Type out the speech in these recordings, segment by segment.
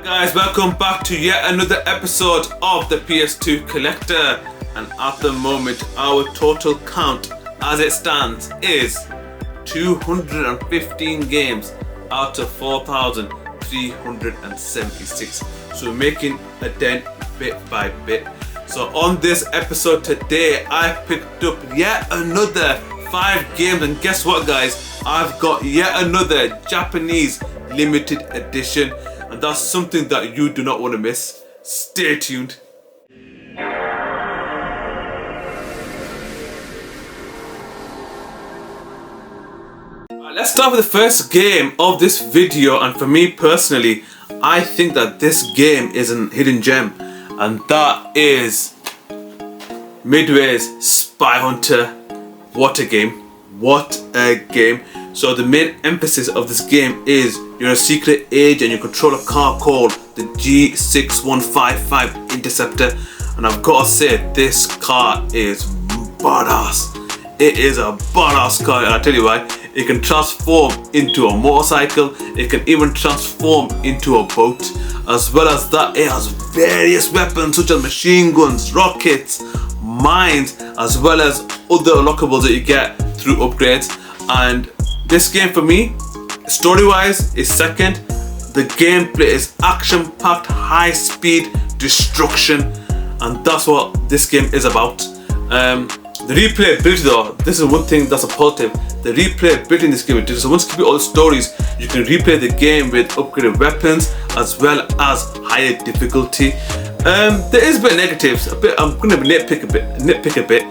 Guys, welcome back to yet another episode of the PS2 Collector, and at the moment our total count as it stands is 215 games out of 4,376, so we're making a dent bit by bit. So on this episode today I picked up yet another 5 games, and guess what guys, I've got yet another Japanese limited edition, and that's something that you do not want to miss. Stay tuned. Let's start with the first game of this video, and for me personally, I think that this game is a hidden gem, and that is Midway's Spy Hunter. What a game. What a game. So the main emphasis of this game is you're a secret agent and you control a car called the G6155 Interceptor, and I've got to say this car is badass. It is a badass car, and I'll tell you why. It can transform into a motorcycle, it can even transform into a boat. As well as that, it has various weapons such as machine guns, rockets, mines, as well as other unlockables that you get through upgrades. And this game for me, story wise, is second. The gameplay is action packed, high speed destruction, and that's what this game is about. The replayability though, this is one thing that's a positive. The replayability in this game is different. So once you complete all the stories, you can replay the game with upgraded weapons as well as higher difficulty. There is a bit of negatives. I'm going to nitpick a bit.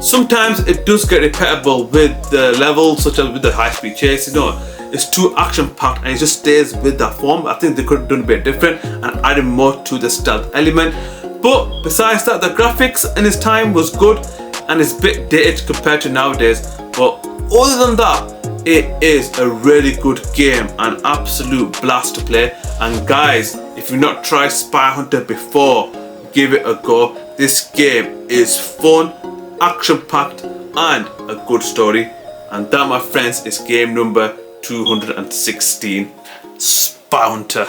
Sometimes it does get repetitive with the levels, such as with the high-speed chase. You know, it's too action-packed and it just stays with that form. I think they could have done a bit different and added more to the stealth element. But besides that, the graphics in its time was good and it's a bit dated compared to nowadays. But other than that, it is a really good game, an absolute blast to play. And guys, if you've not tried Spy Hunter before, give it a go. This game is fun, action-packed, and a good story. And that, my friends, is game number 216, Spy Hunter.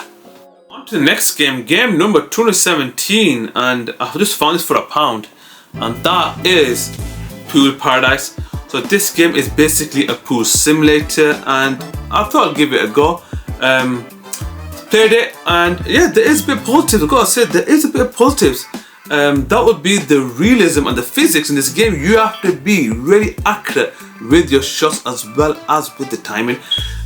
On to the next game, game number 217, and I've just found this for £1, and that is Pool Paradise. So this game is basically a pool simulator, and I thought I'd give it a go. Played it, and yeah, there is a bit of positives. I've got to say, there is a bit of positives. That would be the realism and the physics in this game. You have to be really accurate with your shots as well as with the timing.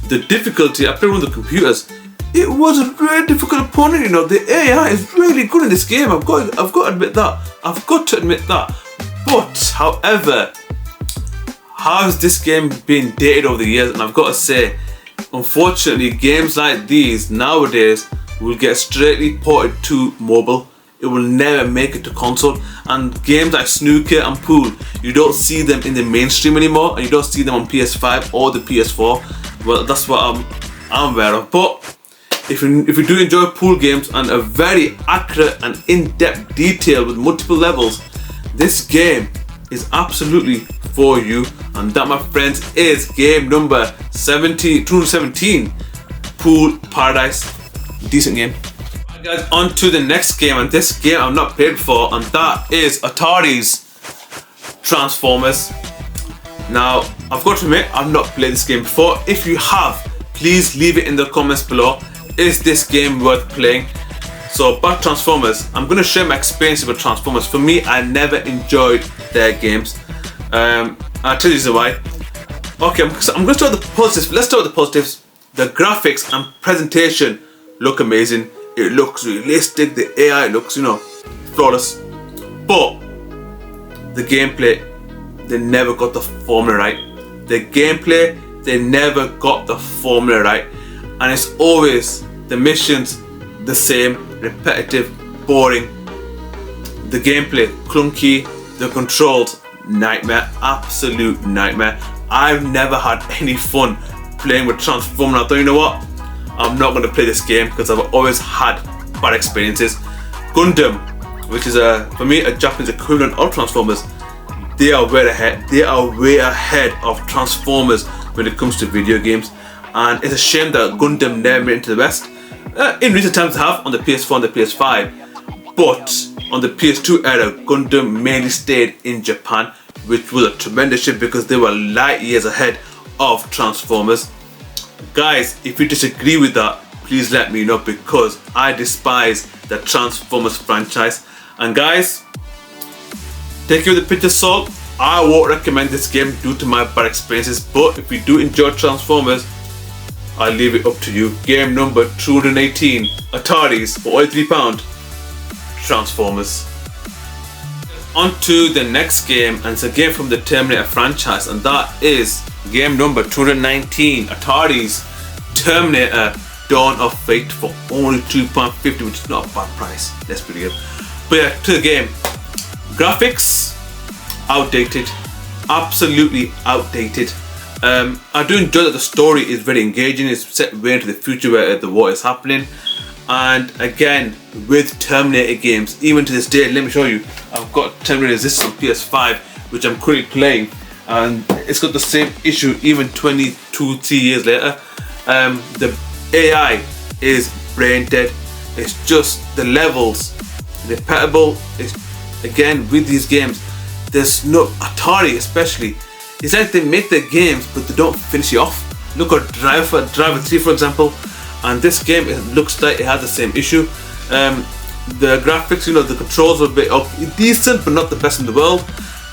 The difficulty, I played on the computers. It was a very difficult opponent. You know, the AI is really good in this game. I've got to admit that. But however, how has this game been dated over the years? And I've got to say, unfortunately, games like these nowadays will get straightly ported to mobile. It will never make it to console. And games like snooker and pool, you don't see them in the mainstream anymore, and you don't see them on PS5 or the PS4. Well, that's what I'm aware of. But if you do enjoy pool games and a very accurate and in-depth detail with multiple levels, this game is absolutely for you. And that, my friends, is game number 217, Pool Paradise. Decent game. Alright guys, on to the next game, and this game I've not played before, and that is Atari's Transformers. Now, I've got to admit, I've not played this game before. If you have, please leave it in the comments below. Is this game worth playing? So back Transformers, I'm going to share my experiences with Transformers. For me, I never enjoyed their games. I'll tell you why. Okay, I'm going to start with the positives. Let's start with the positives. The graphics and presentation look amazing. It looks realistic. The AI looks, you know, flawless. But the gameplay, they never got the formula right. The gameplay, they never got the formula right. And it's always the missions the same, repetitive, boring. The gameplay clunky, the controls nightmare, absolute nightmare. I've never had any fun playing with Transformers. I thought, you know what, I'm not going to play this game because I've always had bad experiences. Gundam, which is for me a Japanese equivalent of Transformers, they are way ahead. They are way ahead of Transformers when it comes to video games. And it's a shame that Gundam never made it into the West. in recent times they have on the PS4 and the PS5, but on the PS2 era, Gundam mainly stayed in Japan, which was a tremendous shift because they were light years ahead of Transformers. Guys, if you disagree with that, please let me know, because I despise the Transformers franchise. And guys, take it with a pinch of salt. I won't recommend this game due to my bad experiences, but if you do enjoy Transformers, I'll leave it up to you. Game number 218, Ataris for £83, Transformers. On to the next game, and it's a game from the Terminator franchise, and that is game number 219, Atari's Terminator Dawn of Fate for only £2.50, which is not a bad price, let's be real. But yeah, to the game. Graphics, outdated, absolutely outdated. I do enjoy that the story is very engaging. It's set way into the future where the war is happening. And again, with Terminator games, even to this day, let me show you, I've got Terminator Resistance on PS5, which I'm currently playing, and it's got the same issue even 22-3 years later. The AI is brain dead. It's just the levels repetible. It's, again, with these games, there's no, Atari especially, it's like they make their games but they don't finish it off. Look at Driver 3 for example, and this game, it looks like it has the same issue. The graphics, you know, the controls are a bit decent but not the best in the world.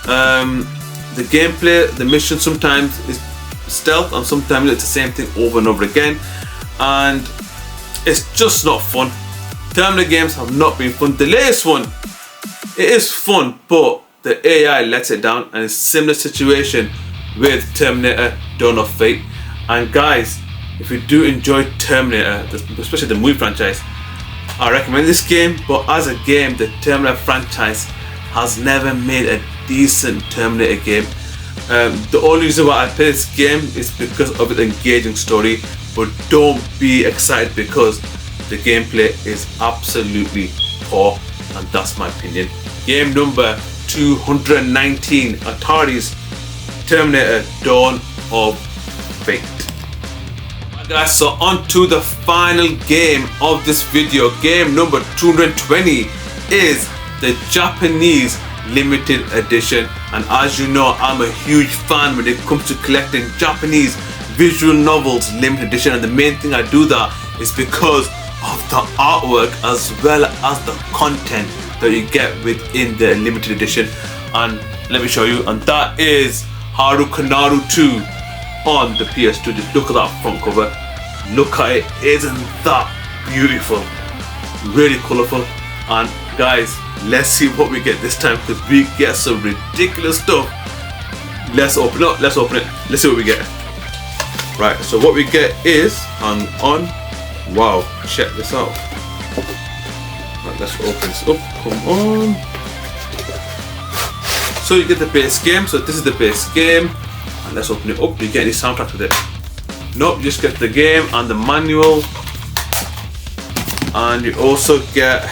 The gameplay, the mission sometimes is stealth and sometimes it's the same thing over and over again, and it's just not fun. Terminator games have not been fun. The latest one, it is fun, but the AI lets it down, and it's a similar situation with Terminator Dawn of Fate. And guys, if you do enjoy Terminator, especially the movie franchise, I recommend this game. But as a game, the Terminator franchise has never made a decent Terminator game. The only reason why I play this game is because of its engaging story, but don't be excited because the gameplay is absolutely poor, and that's my opinion. Game number 219, Atari's Terminator Dawn of Fate. Alright guys, so on to the final game of this video. Game number 220 is the Japanese limited edition, and as you know, I'm a huge fan when it comes to collecting Japanese visual novels limited edition, and the main thing I do that is because of the artwork as well as the content that you get within the limited edition. And let me show you, and that is Harukanaru 2 on the PS2. Just look at that front cover, look at it, isn't that beautiful? Really colourful. And guys, let's see what we get this time, because we get some ridiculous stuff. Let's open it, let's see what we get. Right, so what we get is, hang on, wow, check this out. Right, let's open this up, come on. So you get the base game, so this is the base game, and let's open it up. Do you get any soundtrack with it? Nope, you just get the game and the manual, and you also get,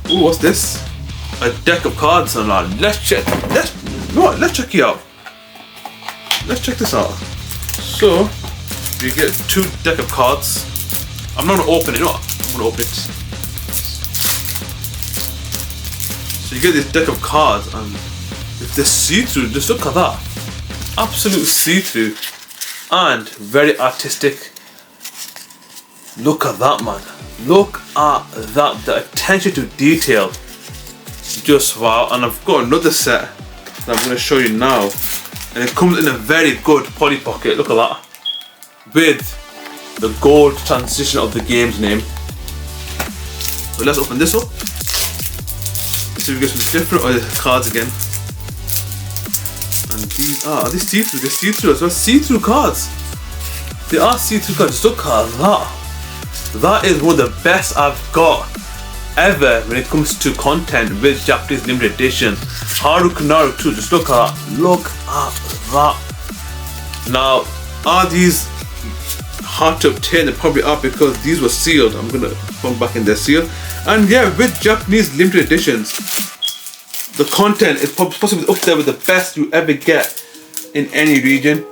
ooh, what's this? A deck of cards. And let's check it out. Let's check this out. So you get 2 deck of cards. I'm not gonna open it. No, I'm gonna open it. So you get this deck of cards, and it's the see-through. Just look at that. Absolute see-through and very artistic. Look at that, man. Look at that. The attention to detail. Just wow. And I've got another set that I'm going to show you now. And it comes in a very good Polly Pocket. Look at that. With the gold transition of the game's name. So let's open this up. Let's see if we get some different cards again. And these are these see-through? They're see-through as well. See-through cards. They are see-through cards. Just look at that. That is one of the best I've got ever when it comes to content with Japanese limited editions. Harukanaru 2, just look at that. Look at that. Now, are these hard to obtain? They probably are, because these were sealed. I'm gonna put them back in their seal. And yeah, with Japanese limited editions, the content is possibly up there with the best you ever get in any region.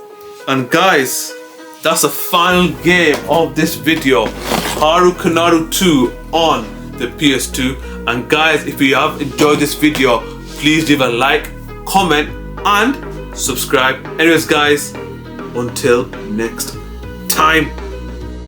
And guys, that's the final game of this video. Haru Kanaru 2 on the PS2. And guys, if you have enjoyed this video, please leave a like, comment and subscribe. Anyways guys, until next time.